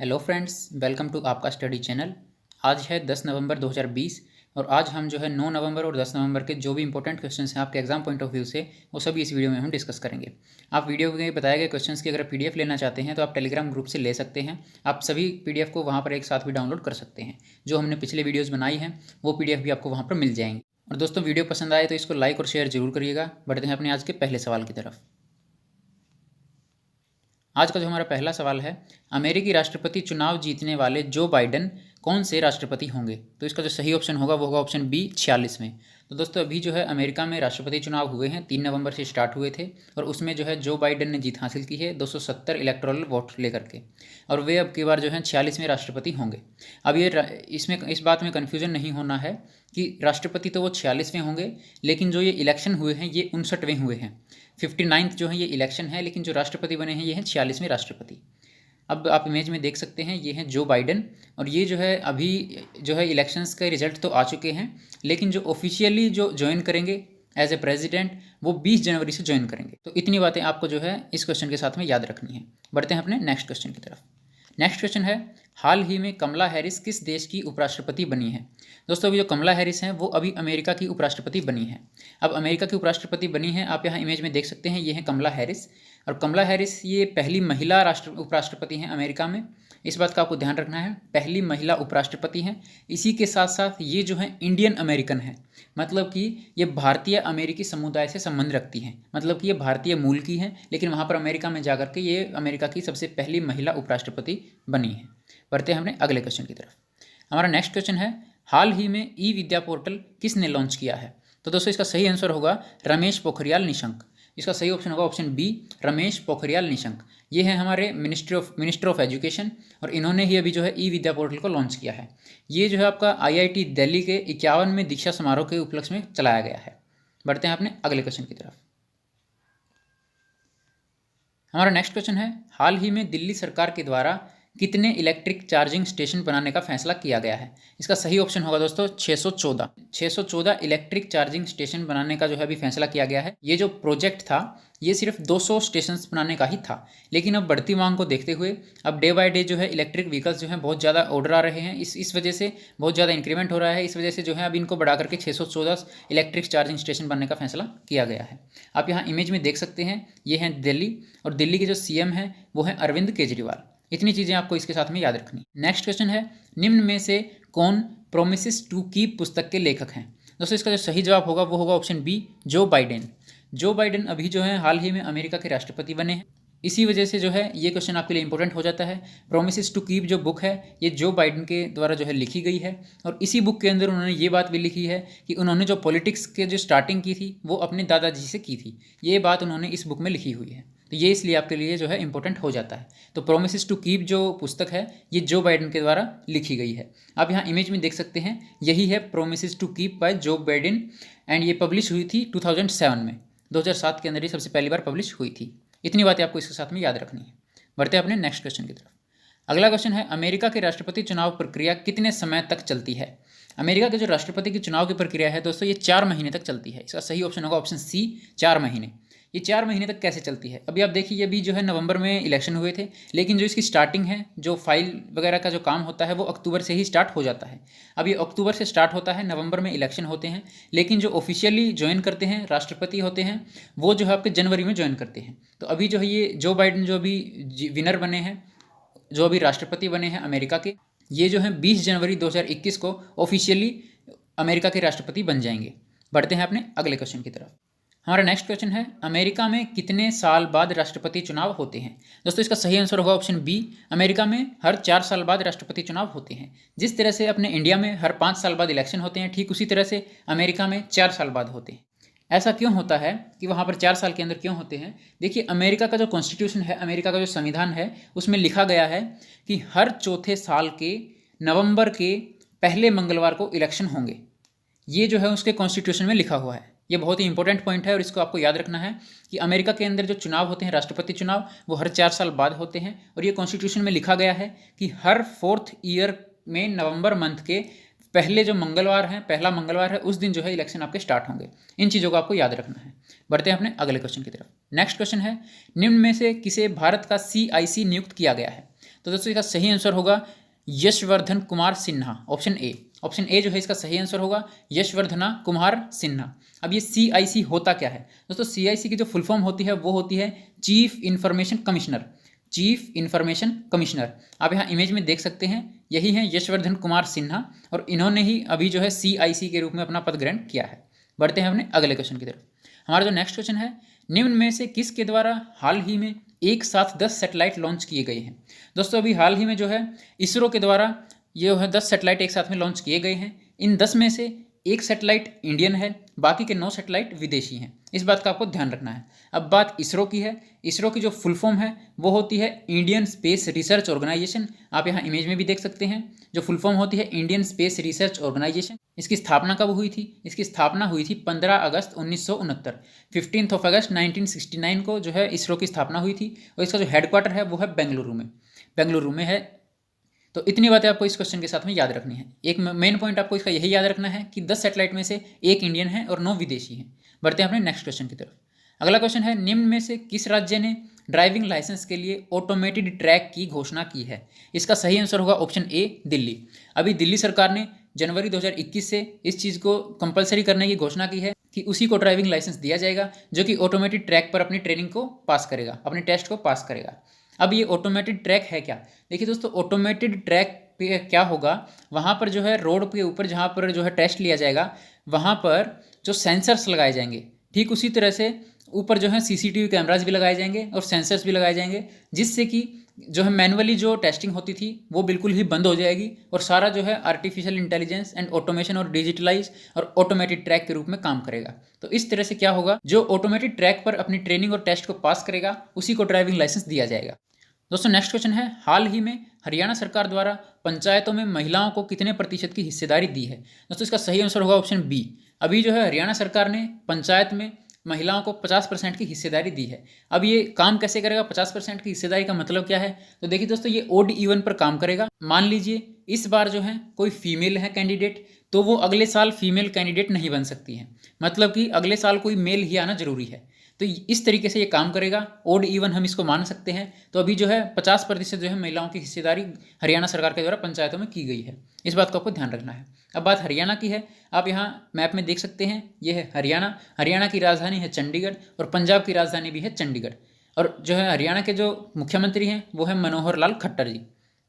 Hello friends, welcome to आपका study channel. आज है 10 नवंबर 2020 और आज हम जो है 9 नवंबर और 10 नवंबर के जो भी इंपॉर्टेंट क्वेश्चंस हैं आपके एग्जाम पॉइंट ऑफ व्यू से, वो सभी इस वीडियो में हम डिस्कस करेंगे। आप वीडियो में बताए गए क्वेश्चंस की अगर पीडीएफ लेना चाहते हैं तो आप टेलीग्राम ग्रुप से ले सकते हैं। आप सभी पीडीएफ को वहाँ पर एक साथ भी डाउनलोड कर सकते हैं। जो हमने पिछले वीडियोज़ बनाई हैं वो पीडीएफ भी आपको वहाँ पर मिल जाएंगे। और दोस्तों, वीडियो पसंद आए तो इसको लाइक और शेयर जरूर करिएगा। बढ़ते हैं अपने आज के पहले सवाल की तरफ। आज का जो हमारा पहला सवाल है, अमेरिकी राष्ट्रपति चुनाव जीतने वाले जो बाइडेन कौन से राष्ट्रपति होंगे? तो इसका जो सही ऑप्शन होगा वो होगा ऑप्शन बी 46वें। तो दोस्तों, अभी जो है अमेरिका में राष्ट्रपति चुनाव हुए हैं, 3 नवंबर से स्टार्ट हुए थे और उसमें जो है जो बाइडेन ने जीत हासिल की है 270 इलेक्टोरल वोट लेकर के, और वे अब की बार जो है 46वें राष्ट्रपति होंगे। अब ये इसमें इस बात में कन्फ्यूजन नहीं होना है कि राष्ट्रपति तो वो 46वें होंगे, लेकिन जो ये इलेक्शन हुए हैं ये 59वें हुए हैं। 59th जो है ये इलेक्शन है, लेकिन जो राष्ट्रपति बने हैं ये हैं 46वें राष्ट्रपति। अब आप इमेज में देख सकते हैं, ये हैं जो बाइडेन, और ये जो है अभी जो है इलेक्शंस के रिजल्ट तो आ चुके हैं, लेकिन जो ऑफिशियली जो ज्वाइन करेंगे एज ए प्रेसिडेंट वो 20 जनवरी से ज्वाइन करेंगे। तो इतनी बातें आपको जो है इस क्वेश्चन के साथ में याद रखनी है। बढ़ते हैं अपने नेक्स्ट क्वेश्चन की तरफ। नेक्स्ट क्वेश्चन है, हाल ही में कमला हैरिस किस देश की उपराष्ट्रपति बनी है? दोस्तों, अभी जो कमला हैरिस हैं वो अभी अमेरिका की उपराष्ट्रपति बनी है। अब अमेरिका की उपराष्ट्रपति बनी है, आप यहाँ इमेज में देख सकते हैं, ये है कमला हैरिस। और कमला हैरिस ये पहली महिला उपराष्ट्रपति हैं अमेरिका में। इस बात का आपको ध्यान रखना है, पहली महिला उपराष्ट्रपति हैं। इसी के साथ साथ ये जो है इंडियन अमेरिकन है, मतलब कि ये भारतीय अमेरिकी समुदाय से संबंध रखती हैं, मतलब कि ये भारतीय मूल की हैं, लेकिन वहाँ पर अमेरिका में जाकर के ये अमेरिका की सबसे पहली महिला उपराष्ट्रपति बनी है। बढ़ते हैं अपने अगले क्वेश्चन की तरफ। हमारा नेक्स्ट क्वेश्चन है, हाल ही में ई विद्या पोर्टल किसने लॉन्च किया है? तो दोस्तों, इसका सही आंसर होगा रमेश पोखरियाल निशंक। इसका सही ऑप्शन होगा ऑप्शन बी, रमेश पोखरियाल निशंक। ये है हमारे मिनिस्टर ऑफ एजुकेशन, और इन्होंने ही अभी जो है ई विद्या पोर्टल को लॉन्च किया है। ये जो है आपका IIT दिल्ली के 51वें दीक्षा समारोह के उपलक्ष्य में चलाया गया है। बढ़ते हैं अपने अगले क्वेश्चन की तरफ। हमारा नेक्स्ट क्वेश्चन है, हाल ही में दिल्ली सरकार के द्वारा कितने इलेक्ट्रिक चार्जिंग स्टेशन बनाने का फैसला किया गया है? इसका सही ऑप्शन होगा दोस्तों 614 इलेक्ट्रिक चार्जिंग स्टेशन बनाने का जो है अभी फैसला किया गया है। ये जो प्रोजेक्ट था ये सिर्फ 200 स्टेशन बनाने का ही था, लेकिन अब बढ़ती मांग को देखते हुए अब डे बाय डे जो है इलेक्ट्रिक व्हीकल्स जो है बहुत ज़्यादा ऑर्डर आ रहे हैं, इस वजह से बहुत ज़्यादा इंक्रीमेंट हो रहा है। इस वजह से जो है अब इनको बढ़ा करके 614 इलेक्ट्रिक चार्जिंग स्टेशन बनने का फैसला किया गया है। आप यहाँ इमेज में देख सकते हैं, ये हैं दिल्ली, और दिल्ली के जो CM हैं वो हैं अरविंद केजरीवाल। इतनी चीज़ें आपको इसके साथ में याद रखनी। नेक्स्ट क्वेश्चन है, निम्न में से कौन प्रोमिसेस टू कीप पुस्तक के लेखक हैं? दोस्तों, इसका जो सही जवाब होगा वो होगा option B, Joe Biden. Joe Biden अभी जो है हाल ही में अमेरिका के राष्ट्रपति बने हैं। इसी वजह से जो है ये क्वेश्चन आपके लिए इंपॉर्टेंट हो जाता है। प्रोमिसेस टू कीप जो बुक है ये जो बाइडेन के द्वारा जो है लिखी गई है, और इसी बुक के अंदर उन्होंने ये बात भी लिखी है कि उन्होंने जो पॉलिटिक्स के जो स्टार्टिंग की थी वो अपने दादाजी से की थी। ये बात उन्होंने इस बुक में लिखी हुई है, तो ये इसलिए आपके लिए जो है इंपॉर्टेंट हो जाता है। तो प्रोमिसेस टू कीप जो पुस्तक है ये जो बाइडेन के द्वारा लिखी गई है। आप यहाँ इमेज में देख सकते हैं, यही है promises to keep by Joe Biden, and ये पब्लिश हुई थी 2007 में। 2007 के अंदर ये सबसे पहली बार पब्लिश हुई थी। इतनी बातें आपको इसके साथ में याद रखनी है। बढ़ते हैं अपने नेक्स्ट क्वेश्चन की तरफ। अगला क्वेश्चन है, अमेरिका के राष्ट्रपति चुनाव प्रक्रिया कितने समय तक चलती है? अमेरिका के जो राष्ट्रपति की चुनाव की प्रक्रिया है दोस्तों ये 4 महीने तक चलती है। इसका सही ऑप्शन होगा ऑप्शन सी, 4 महीने। ये 4 महीने तक कैसे चलती है? अभी आप देखिए, ये भी जो है नवंबर में इलेक्शन हुए थे, लेकिन जो इसकी स्टार्टिंग है, जो फाइल वगैरह का जो काम होता है वो अक्टूबर से ही स्टार्ट हो जाता है। अब ये अक्टूबर से स्टार्ट होता है, नवंबर में इलेक्शन होते हैं, लेकिन जो ऑफिशियली ज्वाइन करते हैं राष्ट्रपति होते हैं वो जो है आपके जनवरी में ज्वाइन करते हैं। तो अभी जो है ये जो बाइडेन जो अभी विनर बने हैं, जो अभी राष्ट्रपति बने हैं अमेरिका के, ये जो है 20 जनवरी 2021 को ऑफिशियली अमेरिका के राष्ट्रपति बन जाएंगे। बढ़ते हैं अपने अगले क्वेश्चन की तरफ। हमारा नेक्स्ट क्वेश्चन है, अमेरिका में कितने साल बाद राष्ट्रपति चुनाव होते हैं? दोस्तों, इसका सही आंसर होगा ऑप्शन बी, अमेरिका में हर 4 साल बाद राष्ट्रपति चुनाव होते हैं। जिस तरह से अपने इंडिया में हर 5 साल बाद इलेक्शन होते हैं, ठीक उसी तरह से अमेरिका में 4 साल बाद होते हैं। ऐसा क्यों होता है कि वहाँ पर 4 साल के अंदर क्यों होते हैं? देखिए, अमेरिका का जो कॉन्स्टिट्यूशन है, अमेरिका का जो संविधान है, उसमें लिखा गया है कि हर चौथे साल के नवंबर के पहले मंगलवार को इलेक्शन होंगे। ये जो है उसके कॉन्स्टिट्यूशन में लिखा हुआ है। ये बहुत ही इंपॉर्टेंट पॉइंट है और इसको आपको याद रखना है कि अमेरिका के अंदर जो चुनाव होते हैं राष्ट्रपति चुनाव, वो हर 4 साल बाद होते हैं, और ये कॉन्स्टिट्यूशन में लिखा गया है कि हर 4th ईयर में नवंबर मंथ के पहले जो मंगलवार है, पहला मंगलवार है, उस दिन जो है इलेक्शन आपके स्टार्ट होंगे। इन चीज़ों को आपको याद रखना है। बढ़ते हैं अपने अगले क्वेश्चन की तरफ। नेक्स्ट क्वेश्चन है, निम्न में से किसे भारत का CIC नियुक्त किया गया है? तो दोस्तों इसका सही आंसर होगा Yashwardhan Kumar Sinha, option A. Option A जो है इसका सही आंसर होगा यशवर्धना कुमार सिन्हा। अब ये CIC होता क्या है दोस्तों? CIC की जो फुल फॉर्म होती है वो होती है chief information commissioner, chief information commissioner. आप यहाँ इमेज में देख सकते हैं, यही है यशवर्धन कुमार सिन्हा और इन्होंने ही अभी जो है CIC के रूप में अपना पद ग्रहण किया है। बढ़ते हैं अपने अगले क्वेश्चन की तरफ। हमारा जो नेक्स्ट क्वेश्चन है, निम्न में से किसके द्वारा हाल ही में एक साथ 10 सैटेलाइट लॉन्च किए गए हैं? दोस्तों अभी हाल ही में जो है इसरो के द्वारा ये है 10 सैटेलाइट एक साथ में लॉन्च किए गए हैं। इन 10 में से एक सैटेलाइट इंडियन है, बाकी के 9 सैटेलाइट विदेशी हैं। इस बात का आपको ध्यान रखना है। अब बात इसरो की है। इसरो की जो फुल फॉर्म है वो होती है इंडियन स्पेस रिसर्च ऑर्गेनाइजेशन। आप यहाँ इमेज में भी देख सकते हैं, जो फुल फॉर्म होती है इंडियन स्पेस रिसर्च ऑर्गेनाइजेशन। इसकी स्थापना कब हुई थी? इसकी स्थापना हुई थी 15 अगस्त 1969, 15 अगस्त 1969 को जो है इसरो की स्थापना हुई थी। और इसका जो हेडक्वार्टर है वो है बेंगलुरु में है। तो इतनी बातें आपको इस क्वेश्चन के साथ में याद रखनी है। एक मेन पॉइंट आपको इसका यही याद रखना है कि 10 सैटेलाइट में से एक इंडियन है और 9 विदेशी हैं। बढ़ते हैं अपने नेक्स्ट क्वेश्चन की तरफ। अगला क्वेश्चन है, निम्न में से किस राज्य ने ड्राइविंग लाइसेंस के लिए ऑटोमेटेड ट्रैक की घोषणा की है? इसका सही आंसर होगा ऑप्शन ए, दिल्ली। अभी दिल्ली सरकार ने जनवरी 2021 से इस चीज़ को कंपलसरी करने की घोषणा की है कि उसी को ड्राइविंग लाइसेंस दिया जाएगा जो कि ऑटोमेटेड ट्रैक पर अपनी ट्रेनिंग को पास करेगा, अपने टेस्ट को पास करेगा। अब ये ऑटोमेटेड ट्रैक है क्या? देखिए दोस्तों, ऑटोमेटेड ट्रैक पे क्या होगा, वहाँ पर जो है रोड के ऊपर जहाँ पर जो है टेस्ट लिया जाएगा वहाँ पर जो सेंसर्स लगाए जाएंगे, ठीक उसी तरह से ऊपर जो है CCTV कैमराज भी लगाए जाएंगे और सेंसर्स भी लगाए जाएंगे, जिससे कि जो है मैनुअली जो टेस्टिंग होती थी वो बिल्कुल ही बंद हो जाएगी और सारा जो है आर्टिफिशियल इंटेलिजेंस एंड ऑटोमेशन और डिजिटलाइज और ऑटोमेटेड ट्रैक के रूप में काम करेगा। तो इस तरह से क्या होगा, जो ऑटोमेटेड ट्रैक पर अपनी ट्रेनिंग और टेस्ट को पास करेगा उसी को ड्राइविंग लाइसेंस दिया जाएगा। दोस्तों नेक्स्ट क्वेश्चन है, हाल ही में हरियाणा सरकार द्वारा पंचायतों में महिलाओं को कितने प्रतिशत की हिस्सेदारी दी है? दोस्तों इसका सही आंसर होगा ऑप्शन बी। अभी जो है हरियाणा सरकार ने पंचायत में महिलाओं को 50% की हिस्सेदारी दी है। अब ये काम कैसे करेगा? 50% की हिस्सेदारी का मतलब क्या है? तो देखिए दोस्तों, ये ओड इवन पर काम करेगा। मान लीजिए इस बार जो है कोई फीमेल है कैंडिडेट, तो वो अगले साल फीमेल कैंडिडेट नहीं बन सकती है, मतलब कि अगले साल कोई मेल ही आना जरूरी है। तो इस तरीके से ये काम करेगा, ओड इवन हम इसको मान सकते हैं। तो अभी जो है 50% जो है महिलाओं की हिस्सेदारी हरियाणा सरकार के द्वारा पंचायतों में की गई है। इस बात को आपको ध्यान रखना है। अब बात हरियाणा की है, आप यहाँ मैप में देख सकते हैं, ये है हरियाणा। हरियाणा की राजधानी है चंडीगढ़ और पंजाब की राजधानी भी है चंडीगढ़। और जो है हरियाणा के जो मुख्यमंत्री हैं वो है मनोहर लाल खट्टर जी।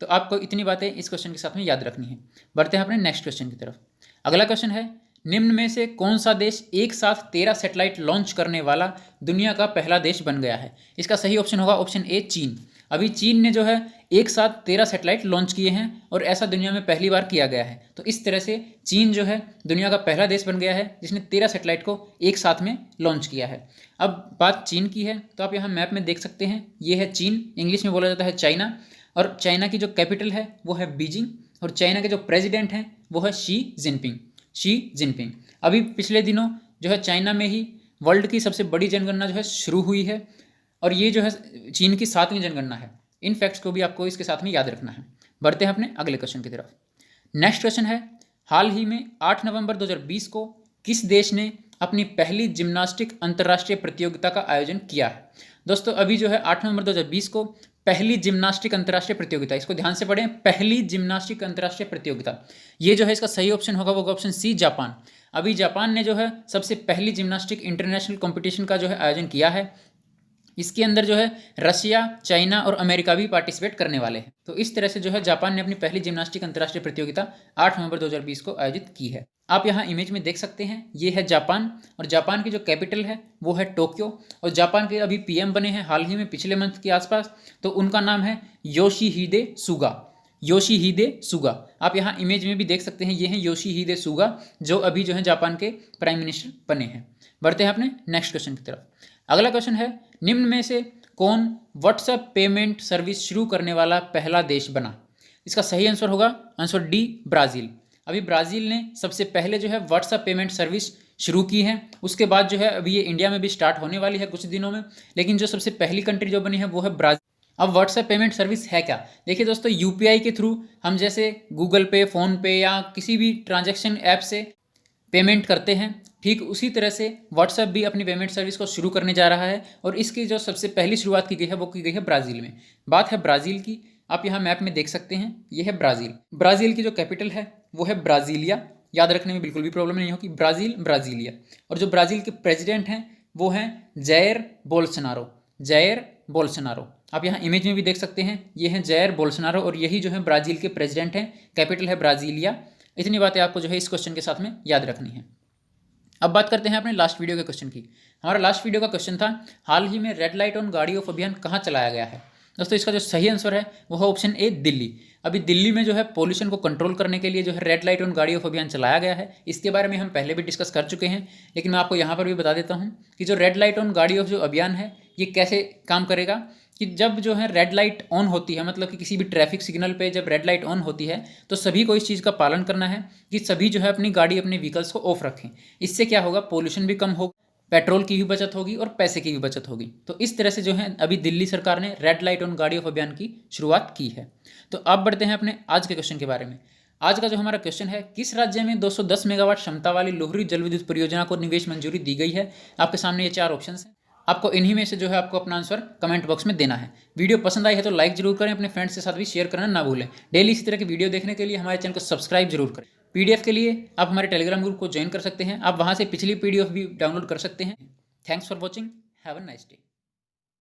तो आपको इतनी बातें इस क्वेश्चन के साथ में याद रखनी है। बढ़ते हैं अपने नेक्स्ट क्वेश्चन की तरफ। अगला क्वेश्चन है, निम्न में से कौन सा देश एक साथ 13 सैटेलाइट लॉन्च करने वाला दुनिया का पहला देश बन गया है? इसका सही ऑप्शन होगा ऑप्शन ए, चीन। अभी चीन ने जो है एक साथ 13 सैटेलाइट लॉन्च किए हैं और ऐसा दुनिया में पहली बार किया गया है। तो इस तरह से चीन जो है दुनिया का पहला देश बन गया है जिसने 13 सैटेलाइट को एक साथ में लॉन्च किया है। अब बात चीन की है, तो आप यहाँ मैप में देख सकते हैं, ये है चीन, इंग्लिश में बोला जाता है चाइना। और चाइना की जो कैपिटल है वो है बीजिंग और चाइना के जो प्रेसिडेंट हैं वो है शी जिनपिंग। अभी पिछले दिनों जो है चाइना में ही वर्ल्ड की सबसे बड़ी जनगणना जो है शुरू हुई है और ये जो है चीन की 7वीं जनगणना है। इन फैक्ट्स को भी आपको इसके साथ में याद रखना है। बढ़ते हैं अपने अगले क्वेश्चन की तरफ। नेक्स्ट क्वेश्चन है, हाल ही में 8 नवंबर 2020 को किस देश ने अपनी पहली जिम्नास्टिक अंतर्राष्ट्रीय प्रतियोगिता का आयोजन किया है? दोस्तों अभी जो है 8 नवंबर 2020 को पहली जिम्नास्टिक अंतर्राष्ट्रीय प्रतियोगिता, इसको ध्यान से पढ़ें, पहली जिम्नास्टिक अंतर्राष्ट्रीय प्रतियोगिता, ये जो है इसका सही ऑप्शन होगा वो ऑप्शन सी, जापान। अभी जापान ने जो है सबसे पहली जिम्नास्टिक इंटरनेशनल कंपटीशन का जो है आयोजन किया है। इसके अंदर जो है रशिया, चाइना और अमेरिका भी पार्टिसिपेट करने वाले हैं। तो इस तरह से जो है जापान ने अपनी पहली जिम्नास्टिक अंतर्राष्ट्रीय प्रतियोगिता 8 नवंबर 2020 को आयोजित की है। आप यहाँ इमेज में देख सकते हैं, ये है जापान और जापान की जो कैपिटल है वो है टोक्यो। और जापान के अभी PM बने हैं हाल ही में पिछले मंथ के आसपास, तो उनका नाम है योशिहिदे सुगा। आप यहाँ इमेज में भी देख सकते हैं, ये हैं योशिहिदे सुगा जो अभी जो है जापान के प्राइम मिनिस्टर बने हैं। बढ़ते हैं अपने नेक्स्ट क्वेश्चन की तरफ। अगला क्वेश्चन है, निम्न में से कौन व्हाट्सएप पेमेंट सर्विस शुरू करने वाला पहला देश बना? इसका सही आंसर होगा आंसर डी, ब्राज़ील। अभी ब्राज़ील ने सबसे पहले जो है व्हाट्सएप पेमेंट सर्विस शुरू की है। उसके बाद जो है अभी ये इंडिया में भी स्टार्ट होने वाली है कुछ दिनों में, लेकिन जो सबसे पहली कंट्री जो बनी है वो है ब्राज़ील। अब व्हाट्सएप पेमेंट सर्विस है क्या? देखिए दोस्तों, UPI के थ्रू हम जैसे गूगल पे, फ़ोन पे या किसी भी ट्रांजैक्शन ऐप से पेमेंट करते हैं, ठीक उसी तरह से व्हाट्सएप भी अपनी पेमेंट सर्विस को शुरू करने जा रहा है और इसकी जो सबसे पहली शुरुआत की गई है वो की गई है ब्राज़ील में। बात है ब्राज़ील की। आप यहाँ मैप में देख सकते हैं, ये है ब्राज़ील। ब्राज़ील की जो कैपिटल है वो है ब्राज़ीलिया। याद रखने में बिल्कुल भी प्रॉब्लम नहीं होगी, ब्राज़ील ब्राज़ीलिया। और जो ब्राज़ील के प्रेसिडेंट हैं वो हैं जैर बोल्सोनारो। जैर बोल्सोनारो आप यहाँ इमेज में भी देख सकते हैं, ये हैं जैर बोल्सोनारो और यही जो है ब्राज़ील के प्रेसिडेंट हैं। कैपिटल है ब्राज़ीलिया। इतनी बातें आपको जो है इस क्वेश्चन के साथ में याद रखनी है। अब बात करते हैं अपने लास्ट वीडियो के क्वेश्चन की। हमारा लास्ट वीडियो का क्वेश्चन था, हाल ही में रेड लाइट ऑन गाड़ी ऑफ अभियान कहाँ चलाया गया है। दोस्तों इसका जो सही आंसर है वो है ऑप्शन ए, दिल्ली। अभी दिल्ली में जो है पोल्यूशन को कंट्रोल करने के लिए जो है रेड लाइट ऑन गाड़ी ऑफ अभियान चलाया गया है। इसके बारे में हम पहले भी डिस्कस कर चुके हैं, लेकिन मैं आपको यहाँ पर भी बता देता हूँ कि जो रेड लाइट ऑन गाड़ी ऑफ जो अभियान है ये कैसे काम करेगा। कि जब जो है रेड लाइट ऑन होती है, मतलब कि किसी भी ट्रैफिक सिग्नल पे जब रेड लाइट ऑन होती है तो सभी को इस चीज़ का पालन करना है कि सभी जो है अपनी गाड़ी अपने व्हीकल्स को ऑफ रखें। इससे क्या होगा, पोल्यूशन भी कम होगा, पेट्रोल की भी बचत होगी और पैसे की भी बचत होगी। तो इस तरह से जो है अभी दिल्ली सरकार ने रेड लाइट ऑन गाड़ी ऑफ अभियान की शुरुआत की है। तो अब बढ़ते हैं अपने आज के क्वेश्चन के बारे में। आज का जो हमारा क्वेश्चन है, किस राज्य में 210 मेगावाट क्षमता वाली लोहरी जल विद्युत परियोजना को निवेश मंजूरी दी गई है। आपके सामने ये 4 ऑप्शन हैं, आपको इन्हीं में से जो है आपको अपना आंसर कमेंट बॉक्स में देना है। वीडियो पसंद आई है तो लाइक जरूर करें, अपने फ्रेंड्स के साथ भी शेयर करना ना भूलें। डेली इसी तरह की वीडियो देखने के लिए हमारे चैनल को सब्सक्राइब जरूर करें। पीडीएफ के लिए आप हमारे टेलीग्राम ग्रुप को ज्वाइन कर सकते हैं, आप वहां से पिछली पीडीएफ भी डाउनलोड कर सकते हैं। Thanks for watching, have a nice day.